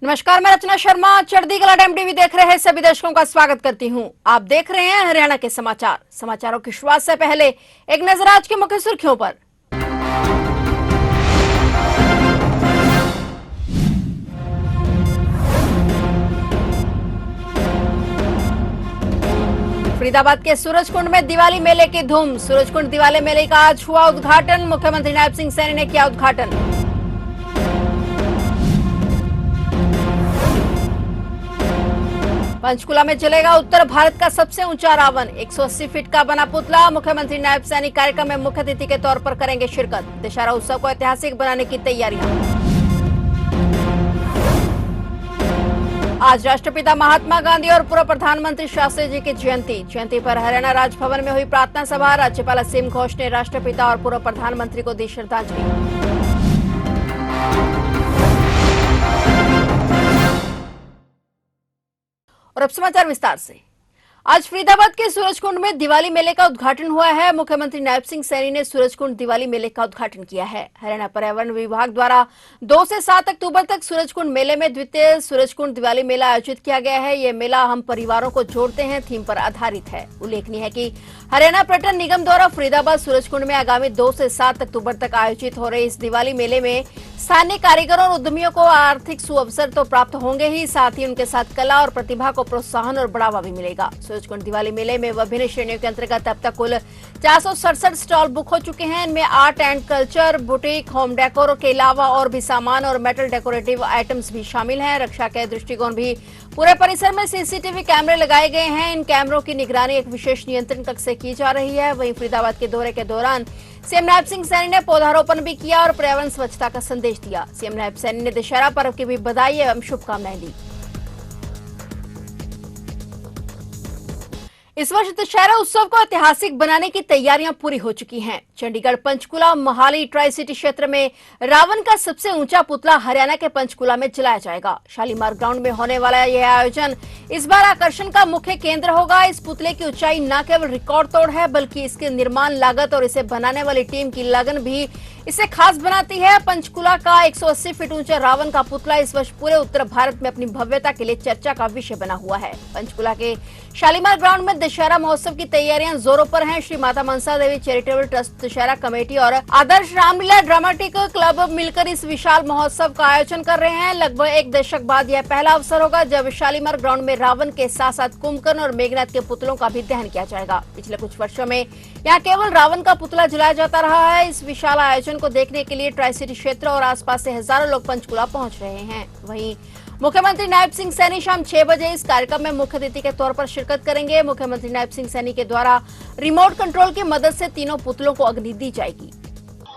नमस्कार, मैं रचना शर्मा। चढ़ती कला टाइम टीवी देख रहे सभी दर्शकों का स्वागत करती हूं। आप देख रहे हैं हरियाणा के समाचार। समाचारों की शुरुआत से पहले एक नजर आज की मुख्य सुर्खियों पर। फरीदाबाद के सूरजकुंड में दिवाली मेले की धूम। सूरजकुंड दिवाली मेले का आज हुआ उद्घाटन। मुख्यमंत्री नायब सिंह सैनी ने किया उद्घाटन। पंचकुला में चलेगा उत्तर भारत का सबसे ऊंचा रावण। 180 फीट का बना पुतला। मुख्यमंत्री नायब सैनी कार्यक्रम में मुख्य अतिथि के तौर पर करेंगे शिरकत। दशहरा उत्सव को ऐतिहासिक बनाने की तैयारियां। आज राष्ट्रपिता महात्मा गांधी और पूर्व प्रधानमंत्री शास्त्री जी की जयंती पर हरियाणा राजभवन में हुई प्रार्थना सभा। राज्यपाल असीम घोष ने राष्ट्रपिता और पूर्व प्रधानमंत्री को दी श्रद्धांजलि। और अब समाचार विस्तार से। आज फरीदाबाद के सूरजकुंड में दिवाली मेले का उद्घाटन हुआ है। मुख्यमंत्री नायब सिंह सैनी ने सूरजकुंड दिवाली मेले का उद्घाटन किया है। हरियाणा पर्यावरण विभाग द्वारा 2 से 7 अक्टूबर तक सूरजकुंड मेले में द्वितीय सूरजकुंड दिवाली मेला आयोजित किया गया है। ये मेला हम परिवारों को जोड़ते हैं थीम पर आधारित है। उल्लेखनीय है कि हरियाणा पर्यटन निगम द्वारा फरीदाबाद सूरजकुंड में आगामी 2 से 7 अक्टूबर तक आयोजित हो रहे इस दिवाली मेले में स्थानीय कारीगरों और उद्यमियों को आर्थिक सुअवसर तो प्राप्त होंगे ही, साथ ही उनके साथ कला और प्रतिभा को प्रोत्साहन और बढ़ावा भी मिलेगा। सूरजकुंड दिवाली मेले में विभिन्न श्रेणियों के अंतर्गत अब तक कुल 467 स्टॉल बुक हो चुके हैं। इनमें art and culture, boutique, home decor के अलावा और भी सामान और मेटल डेकोरेटिव आइटम्स भी शामिल हैं। रक्षा के दृष्टिकोण भी पूरे परिसर में सीसीटीवी कैमरे लगाए गए हैं। इन कैमरों की निगरानी एक विशेष नियंत्रण कक्ष से की जा रही है। वहीं फरीदाबाद के दौरे के दौरान सीएम नायब सिंह सैनी ने पौधारोपण भी किया और पर्यावरण स्वच्छता का संदेश दिया। सीएम नायब सैनी ने दशहरा पर्व की भी बधाई एवं शुभकामनाएं दी। इस वर्ष दशहरा उत्सव को ऐतिहासिक बनाने की तैयारियां पूरी हो चुकी हैं। चंडीगढ़, पंचकुला, मोहाली ट्राई सिटी क्षेत्र में रावण का सबसे ऊंचा पुतला हरियाणा के पंचकुला में जलाया जाएगा। शालीमार ग्राउंड में होने वाला यह आयोजन इस बार आकर्षण का मुख्य केंद्र होगा। इस पुतले की ऊंचाई न केवल रिकॉर्ड तोड़ है, बल्कि इसके निर्माण लागत और इसे बनाने वाली टीम की लगन भी इसे खास बनाती है। पंचकुला का 180 फीट ऊंचा रावण का पुतला इस वर्ष पूरे उत्तर भारत में अपनी भव्यता के लिए चर्चा का विषय बना हुआ है। पंचकुला के शालीमार ग्राउंड में दशहरा महोत्सव की तैयारियां जोरों पर हैं। Shri Mata Mansa Devi charitable trust Dussehra committee और आदर्श रामलीला ड्रामेटिक क्लब मिलकर इस विशाल महोत्सव का आयोजन कर रहे हैं। लगभग 1 दशक बाद यह पहला अवसर होगा जब शालीमार ग्राउंड में रावण के साथ साथ कुंभकर्ण और मेघनाथ के पुतलों का भी दहन किया जाएगा। पिछले कुछ वर्षों में यहाँ केवल रावण का पुतला जलाया जाता रहा है। इस विशाल आयोजन को देखने के लिए ट्राई सिटी क्षेत्र और आसपास से हजारों लोग पंचकुला पहुंच रहे हैं। वहीं मुख्यमंत्री नायब सिंह सैनी शाम 6 बजे इस कार्यक्रम में मुख्य अतिथि के तौर पर शिरकत करेंगे। मुख्यमंत्री नायब सिंह सैनी के द्वारा रिमोट कंट्रोल की मदद से तीनों पुतलों को अग्नि दी जाएगी।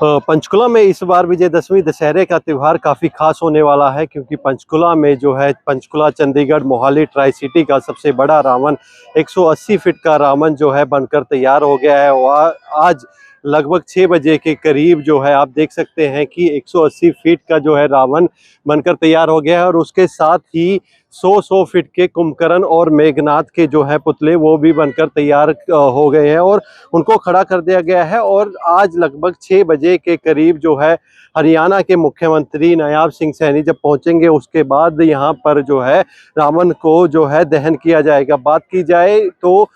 पंचकुला में इस बार विजयदशमी दशहरे का त्यौहार काफ़ी खास होने वाला है, क्योंकि पंचकुला में जो है पंचकुला, चंडीगढ़, मोहाली ट्राई सिटी का सबसे बड़ा रावण 180 फीट का रावण जो है बनकर तैयार हो गया है। वह आज लगभग 6 बजे के करीब जो है आप देख सकते हैं कि 180 फीट का जो है रावण बनकर तैयार हो गया है और उसके साथ ही 100 फीट के कुंभकर्ण और मेघनाथ के जो है पुतले वो भी बनकर तैयार हो गए हैं और उनको खड़ा कर दिया गया है। और आज लगभग 6 बजे के करीब जो है हरियाणा के मुख्यमंत्री नायब सिंह सैनी जब पहुंचेंगे उसके बाद यहाँ पर जो है रावण को जो है दहन किया जाएगा। बात की जाए तो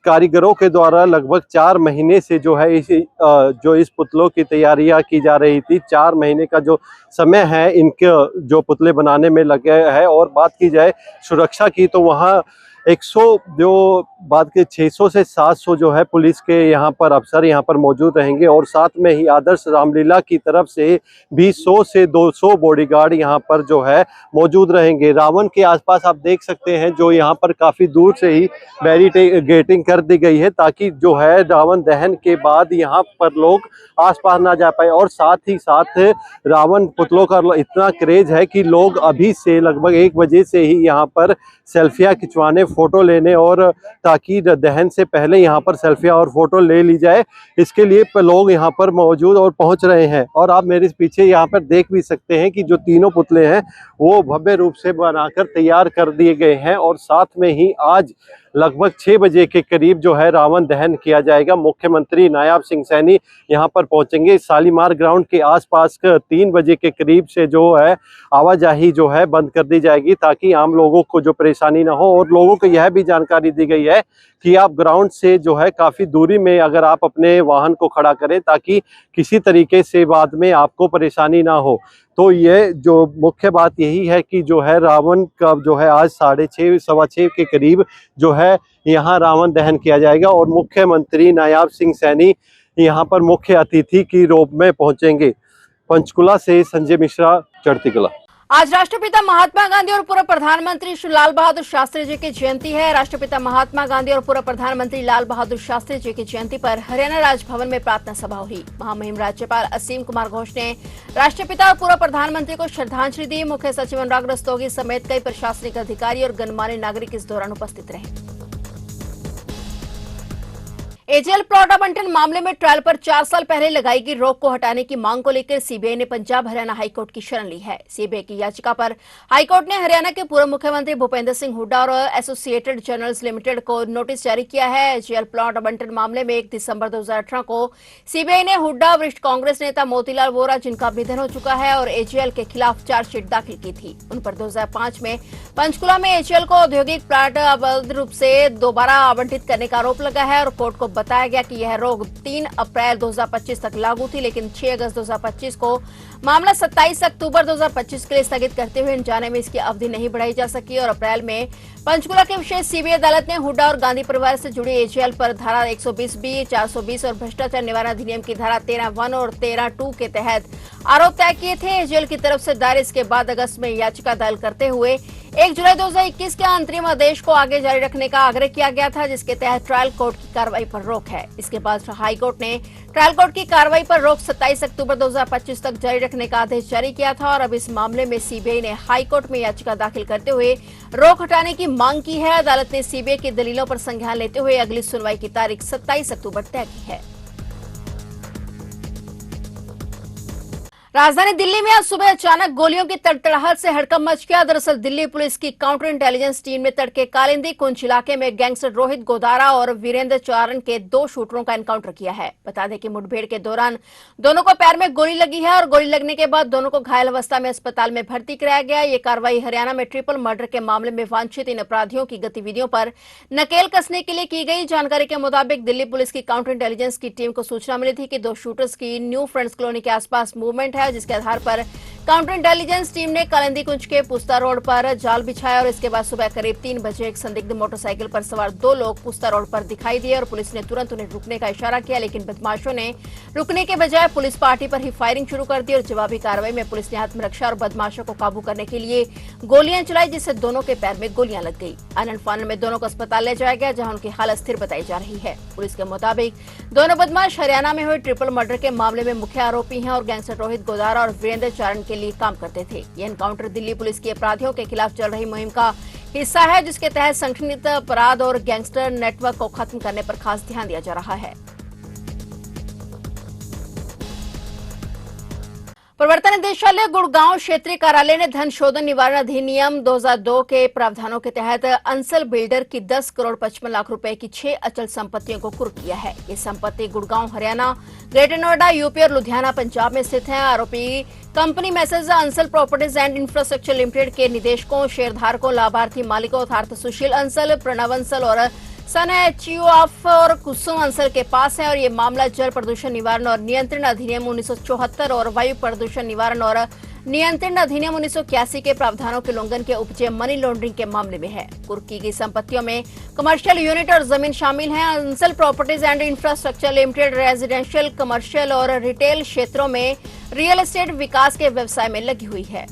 कारीगरों के द्वारा लगभग 4 महीने से जो है इस पुतलों की तैयारियां की जा रही थी। 4 महीने का जो समय है इनके जो पुतले बनाने में लगे है। और बात की जाए सुरक्षा की तो वहाँ 600 से 700 जो है पुलिस के यहाँ पर अफसर यहाँ पर मौजूद रहेंगे और साथ में ही आदर्श रामलीला की तरफ से भी 100 से 200 बॉडीगार्ड यहाँ पर जो है मौजूद रहेंगे। रावण के आसपास आप देख सकते हैं जो यहाँ पर काफ़ी दूर से ही बैरिकेडिंग कर दी गई है ताकि जो है रावण दहन के बाद यहाँ पर लोग आसपास ना जा पाए। और साथ ही साथ रावण पुतलों का इतना क्रेज है कि लोग अभी से लगभग 1 बजे से ही यहाँ पर सेल्फियाँ खिंचवाने, फोटो लेने और ताकि दहन से पहले यहाँ पर सेल्फियाँ और फोटो ले ली जाए, इसके लिए लोग यहाँ पर मौजूद और पहुँच रहे हैं। और आप मेरे पीछे यहाँ पर देख भी सकते हैं कि जो तीनों पुतले हैं वो भव्य रूप से बनाकर तैयार कर दिए गए हैं। और साथ में ही आज लगभग 6 बजे के करीब जो है रावण दहन किया जाएगा। मुख्यमंत्री नायब सिंह सैनी यहाँ पर पहुंचेंगे। शालीमार ग्राउंड के आसपास 3 बजे के करीब से जो है आवाजाही जो है बंद कर दी जाएगी, ताकि आम लोगों को जो परेशानी ना हो। और लोगों को यह भी जानकारी दी गई है कि आप ग्राउंड से जो है काफ़ी दूरी में अगर आप अपने वाहन को खड़ा करें, ताकि किसी तरीके से बाद में आपको परेशानी ना हो। तो ये जो मुख्य बात यही है कि जो है रावण का जो है आज 6:30 सवा 6 के करीब जो है यहाँ रावण दहन किया जाएगा और मुख्यमंत्री नायब सिंह सैनी यहाँ पर मुख्य अतिथि की रूप में पहुंचेंगे। पंचकुला से संजय मिश्रा, चढ़ती कला। आज राष्ट्रपिता महात्मा गांधी और पूर्व प्रधानमंत्री श्री लाल बहादुर शास्त्री जी की जयंती है। राष्ट्रपिता महात्मा गांधी और पूर्व प्रधानमंत्री लाल बहादुर शास्त्री जी की जयंती पर हरियाणा राजभवन में प्रार्थना सभा हुई। महामहिम राज्यपाल असीम कुमार घोष ने राष्ट्रपिता और पूर्व प्रधानमंत्री को श्रद्धांजलि दी। मुख्य सचिव अनुराग रस्तोगी समेत कई प्रशासनिक अधिकारी और गणमान्य नागरिक इस दौरान उपस्थित रहे। एजेएल प्लॉट आवंटन मामले में ट्रायल पर 4 साल पहले लगाई गई रोक को हटाने की मांग को लेकर सीबीआई ने पंजाब हरियाणा हाईकोर्ट की शरण ली है। सीबीआई की याचिका पर हाईकोर्ट ने हरियाणा के पूर्व मुख्यमंत्री भूपेंद्र सिंह हुड्डा और एसोसिएटेड जर्नल्स लिमिटेड को नोटिस जारी किया है। एजेएल प्लॉट आवंटन मामले में 1 दिसंबर 2018 को सीबीआई ने हुड्डा, वरिष्ठ कांग्रेस नेता मोतीलाल वोरा जिनका निधन हो चुका है और एजेएल के खिलाफ चार्जशीट दाखिल की थी। उन पर 2005 में पंचकुला में एजेएल को औद्योगिक प्लांट अवैध रूप से दोबारा आवंटित करने का आरोप लगा है और कोर्ट को बताया गया कि यह रोक 3 अप्रैल 2025 तक लागू थी, लेकिन 6 अगस्त 2025 को मामला 27 अक्टूबर 2025 के लिए स्थगित करते हुए अनजाने में इसकी अवधि नहीं बढ़ाई जा सकी और अप्रैल में पंचकुला की विशेष सीबीआई अदालत ने हुड्डा और गांधी परिवार से जुड़ी एजेएल पर धारा 120B, 420 और भ्रष्टाचार निवारण अधिनियम की धारा 13(1) और 13(2) के तहत आरोप तय किए थे। एजेएल की तरफ से दायर इसके बाद अगस्त में याचिका दायर करते हुए 1 जुलाई 2021 के अंतरिम आदेश को आगे जारी रखने का आग्रह किया गया था, जिसके तहत ट्रायल कोर्ट की कार्रवाई पर रोक है। इसके बाद हाईकोर्ट ने ट्रायल कोर्ट की कार्रवाई पर रोक 27 अक्टूबर 2025 तक जारी रखने का आदेश जारी किया था और अब इस मामले में सीबीआई ने हाईकोर्ट में याचिका दाखिल करते हुए रोक हटाने की मांग की है। अदालत ने सीबीआई की दलीलों पर संज्ञान लेते हुए अगली सुनवाई की तारीख 27 अक्टूबर तय की है। राजधानी दिल्ली में आज सुबह अचानक गोलियों की तड़तड़ाहट से हड़कंप मच गया। दरअसल दिल्ली पुलिस की काउंटर इंटेलिजेंस टीम ने तड़के कालिंदी कुंज इलाके में गैंगस्टर रोहित गोदारा और वीरेंद्र चारण के 2 शूटरों का एनकाउंटर किया है। बता दें कि मुठभेड़ के दौरान दोनों को पैर में गोली लगी है और गोली लगने के बाद दोनों को घायल अवस्था में अस्पताल में भर्ती कराया गया। ये कार्रवाई हरियाणा में ट्रिपल मर्डर के मामले में वांछित इन अपराधियों की गतिविधियों पर नकेल कसने के लिए की गई। जानकारी के मुताबिक दिल्ली पुलिस की काउंटर इंटेलिजेंस की टीम को सूचना मिली थी कि 2 शूटर्स की न्यू फ्रेंड्स कॉलोनी के आसपास मूवमेंट है, जिसके आधार पर काउंटर इंटेलिजेंस टीम ने कालिंदी कुंज के पुस्ता रोड पर जाल बिछाया और इसके बाद सुबह करीब 3 बजे एक संदिग्ध मोटरसाइकिल पर सवार 2 लोग पुस्ता रोड पर दिखाई दिए और पुलिस ने तुरंत उन्हें रुकने का इशारा किया, लेकिन बदमाशों ने रुकने के बजाय पुलिस पार्टी पर ही फायरिंग शुरू कर दी और जवाबी कार्रवाई में पुलिस ने आत्मरक्षा और बदमाशों को काबू करने के लिए गोलियां चलाई, जिससे दोनों के पैर में गोलियां लग गई। आनंद फानन में दोनों को अस्पताल ले जाया गया, जहां उनकी हालत स्थिर बताई जा रही है। पुलिस के मुताबिक दोनों बदमाश हरियाणा में हुए ट्रिपल मर्डर के मामले में मुख्य आरोपी हैं और गैंगस्टर रोहित गोदारा और वीरेंद्र चारण के लिए काम करते थे। यह एनकाउंटर दिल्ली पुलिस की अपराधियों के खिलाफ चल रही मुहिम का हिस्सा है, जिसके तहत संगठित अपराध और गैंगस्टर नेटवर्क को खत्म करने पर खास ध्यान दिया जा रहा है। प्रवर्तन निदेशालय गुड़गांव क्षेत्रीय कार्यालय ने धन शोधन निवारण अधिनियम 2002 के प्रावधानों के तहत अंसल बिल्डर की 10 करोड़ 55 लाख रुपए की 6 अचल संपत्तियों को कुर्क किया है। ये संपत्ति गुड़गांव हरियाणा, ग्रेटर नोएडा यूपी और लुधियाना पंजाब में स्थित है। आरोपी company message Ansal properties and infrastructure limited के निदेशकों, शेयरधारकों, लाभार्थी मालिकों अर्थात सुशील अंसल, प्रणव अंसल और सन एचयू ऑफ और कुसुम अंसल के पास है और ये मामला जल प्रदूषण निवारण और नियंत्रण अधिनियम 1974 और वायु प्रदूषण निवारण और नियंत्रण अधिनियम 1981 के प्रावधानों के उल्लंघन के उपजे मनी लॉन्ड्रिंग के मामले में है। कुर्क की गई संपत्तियों में कमर्शियल यूनिट और जमीन शामिल हैं। Ansal properties and infrastructure limited residential, commercial और रिटेल क्षेत्रों में रियल एस्टेट विकास के व्यवसाय में लगी हुई है।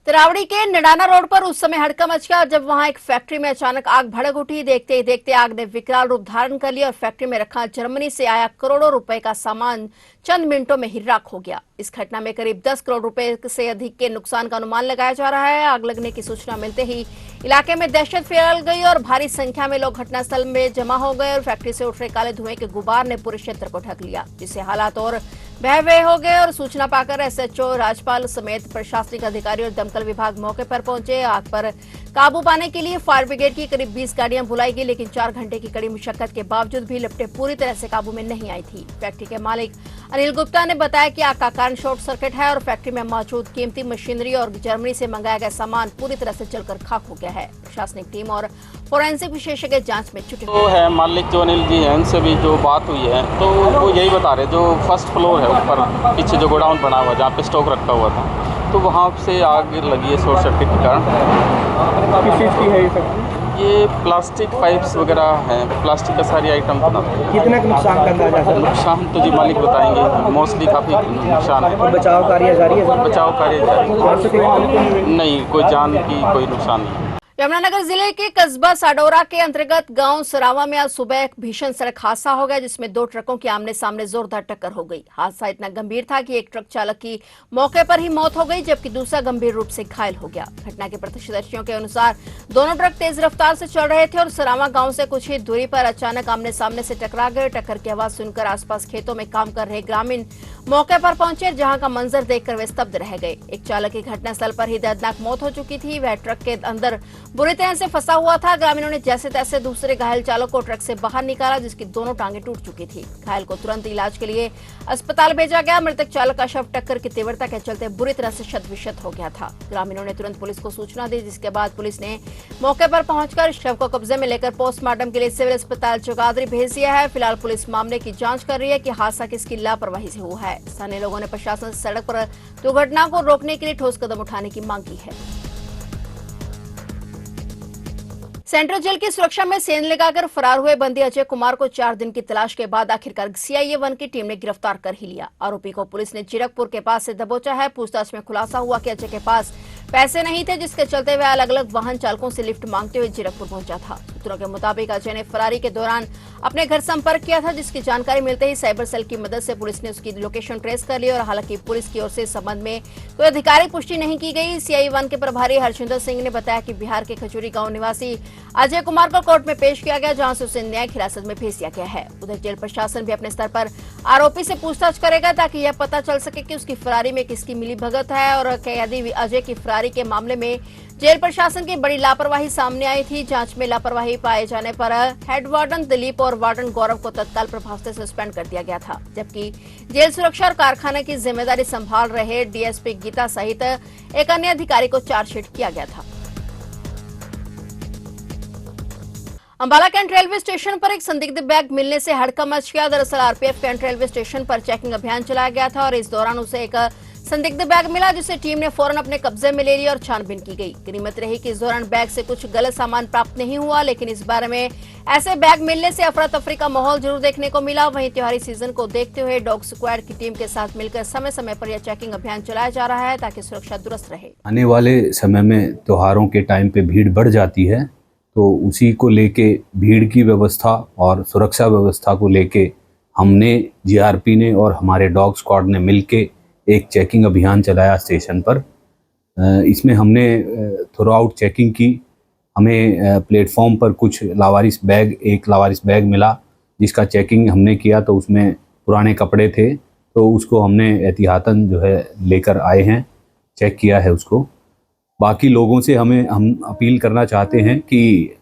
तिरावड़ी के नडाना रोड पर उस समय हड़कंप मच गया जब वहां एक फैक्ट्री में अचानक आग भड़क उठी। देखते ही देखते आग ने विकराल रूप धारण कर लिया और फैक्ट्री में रखा जर्मनी से आया करोड़ों रुपए का सामान चंद मिनटों में ही राख हो गया। इस घटना में करीब 10 करोड़ रुपए से अधिक के नुकसान का अनुमान लगाया जा रहा है। आग लगने की सूचना मिलते ही इलाके में दहशत फैल गई और भारी संख्या में लोग घटनास्थल में जमा हो गए और फैक्ट्री से उठ रहे काले धुएं के गुबार ने पूरे क्षेत्र को ढक लिया, जिससे हालात और बह हो गए और सूचना पाकर एसएचओ राजपाल समेत प्रशासनिक अधिकारी और दमकल विभाग मौके पर पहुंचे। आग पर काबू पाने के लिए फायर ब्रिगेड की करीब 20 गाड़ियां बुलाई गई, लेकिन 4 घंटे की कड़ी मुशक्कत के बावजूद भी लपटें पूरी तरह से काबू में नहीं आई थी। फैक्ट्री के मालिक अनिल गुप्ता ने बताया कि आग का कारण शॉर्ट सर्किट है और फैक्ट्री में मौजूद कीमती मशीनरी और जर्मनी से मंगाया गया सामान पूरी तरह से जलकर खाक हो गया है। प्रशासनिक टीम और फोरेंसिक विशेषज्ञ जांच में जुटे तो है मालिक जो अनिल जी हैं, उनसे भी जो बात हुई है तो वो यही बता रहे, जो फर्स्ट फ्लोर है ऊपर पीछे जो गोडाउन बना हुआ जहाँ पे स्टॉक रखा हुआ था, तो वहाँ से आग लगी है शॉर्ट सर्किट के कारण। किस चीज़ की है ये फैक्ट्री? ये प्लास्टिक पाइप्स वगैरह हैं, प्लास्टिक का सारी आइटम बनाते हैं। कितना नुकसान का अंदाजा सर? नुकसान तो जी मालिक बताएंगे, मोस्टली काफ़ी नुकसान है। बचाव कार्य जारी है सर? बचाव कार्य जारी और नहीं, कोई जान की कोई नुकसान नहीं। यमुनानगर जिले के कस्बा साडोरा के अंतर्गत गांव सरावा में आज सुबह एक भीषण सड़क हादसा हो गया, जिसमें 2 ट्रकों की आमने सामने जोरदार टक्कर हो गई। हादसा इतना गंभीर था कि एक ट्रक चालक की मौके पर ही मौत हो गई, जबकि दूसरा गंभीर रूप से घायल हो गया। घटना के प्रत्यक्षदर्शियों के अनुसार दोनों ट्रक तेज रफ्तार से चल रहे थे और सरावा गांव से कुछ ही दूरी पर अचानक आमने सामने से टकरा गए। टक्कर की आवाज सुनकर आसपास खेतों में काम कर रहे ग्रामीण मौके पर पहुंचे, जहां का मंजर देखकर वे स्तब्ध रह गए। एक चालक की घटनास्थल पर ही दर्दनाक मौत हो चुकी थी, वह ट्रक के अंदर बुरी तरह से फंसा हुआ था। ग्रामीणों ने जैसे तैसे दूसरे घायल चालक को ट्रक से बाहर निकाला, जिसकी दोनों टांगें टूट चुकी थी। घायल को तुरंत इलाज के लिए अस्पताल भेजा गया। मृतक चालक का शव टक्कर की तीव्रता के चलते बुरी तरह से क्षत-विक्षत हो गया था। ग्रामीणों ने तुरंत पुलिस को सूचना दी, जिसके बाद पुलिस ने मौके पर पहुंचकर शव को कब्जे में लेकर पोस्टमार्टम के लिए सिविल अस्पताल चौगादरी भेज दिया है। फिलहाल पुलिस मामले की जांच कर रही है कि हादसा किसकी लापरवाही से हुआ है। स्थानीय लोगों ने प्रशासन से सड़क पर दुर्घटना को रोकने के लिए ठोस कदम उठाने की मांग की है। सेंट्रल जेल की सुरक्षा में सेंध लगाकर फरार हुए बंदी अजय कुमार को 4 दिन की तलाश के बाद आखिरकार सीआईए 1 की टीम ने गिरफ्तार कर ही लिया। आरोपी को पुलिस ने जीरकपुर के पास से दबोचा है। पूछताछ में खुलासा हुआ कि अजय के पास पैसे नहीं थे, जिसके चलते वह अलग अलग वाहन चालकों से लिफ्ट मांगते हुए जीरकपुर पहुंचा था। सूत्रों के मुताबिक अजय ने फरारी के दौरान अपने घर संपर्क किया था, जिसकी जानकारी मिलते ही साइबर सेल की मदद से पुलिस ने उसकी लोकेशन ट्रेस कर ली और हालांकि पुलिस की ओर से इस संबंध में कोई आधिकारिक पुष्टि नहीं की गई। सीआईए 1 के प्रभारी हरजिंदर सिंह ने बताया कि बिहार के खजूरी गांव निवासी अजय कुमार को कोर्ट में पेश किया गया, जहां से उसे न्यायिक हिरासत में भेज दिया गया है। उधर जेल प्रशासन भी अपने स्तर पर आरोपी से पूछताछ करेगा, ताकि यह पता चल सके कि उसकी फरारी में किसकी मिलीभगत है और कैदी अजय की फरारी के मामले में जेल प्रशासन की बड़ी लापरवाही सामने आई थी। जांच में लापरवाही पाए जाने पर हेड वार्डन दिलीप और वार्डन गौरव को तत्काल प्रभाव से सस्पेंड कर दिया गया था, जबकि जेल सुरक्षा और कारखाना की जिम्मेदारी संभाल रहे डीएसपी गीता सहित एक अन्य अधिकारी को चार्जशीट किया गया था। अंबाला कैंट रेलवे स्टेशन पर एक संदिग्ध बैग मिलने से हड़कंप मच गया। दरअसल आरपीएफ कैंट रेलवे स्टेशन पर चेकिंग अभियान चलाया गया था और इस दौरान उसे एक संदिग्ध बैग मिला, जिसे टीम ने फौरन अपने कब्जे में ले लिया और छानबीन की गई। गनीमत रही कि इस दौरान बैग से कुछ गलत सामान प्राप्त नहीं हुआ, लेकिन इस बारे में ऐसे बैग मिलने से अफरा तफरी का माहौल जरूर देखने को मिला। वहीं त्योहारी सीजन को देखते हुए डॉग स्क्वाड की टीम के साथ मिलकर समय समय पर यह चेकिंग अभियान चलाया जा रहा है, ताकि सुरक्षा दुरुस्त रहे। आने वाले समय में त्योहारों के टाइम पे भीड़ बढ़ जाती है, तो उसी को लेके भीड़ की व्यवस्था और सुरक्षा व्यवस्था को लेके हमने जीआरपी ने और हमारे डॉग स्क्वाड ने मिलके एक चेकिंग अभियान चलाया स्टेशन पर। इसमें हमने थ्रू आउट चेकिंग की। हमें प्लेटफॉर्म पर एक लावारिस बैग मिला, जिसका चेकिंग हमने किया तो उसमें पुराने कपड़े थे, तो उसको हमने एहतियातन जो है लेकर आए हैं, चेक किया है उसको। बाकी लोगों से हम अपील करना चाहते हैं कि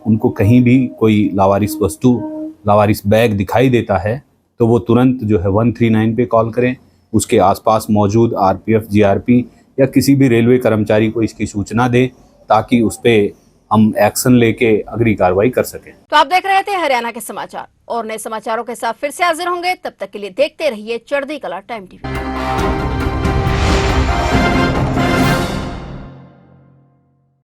उनको कहीं भी कोई लावारिस बैग दिखाई देता है तो वो तुरंत जो है 139 पे कॉल करें। उसके आसपास मौजूद आरपीएफ, जीआरपी या किसी भी रेलवे कर्मचारी को इसकी सूचना दें, ताकि उस पे हम एक्शन लेके अगली कार्रवाई कर सकें। तो आप देख रहे थे हरियाणा के समाचार, और नए समाचारों के साथ फिर से हाजिर होंगे। तब तक के लिए देखते रहिए चढ़ती कला टाइम टीवी।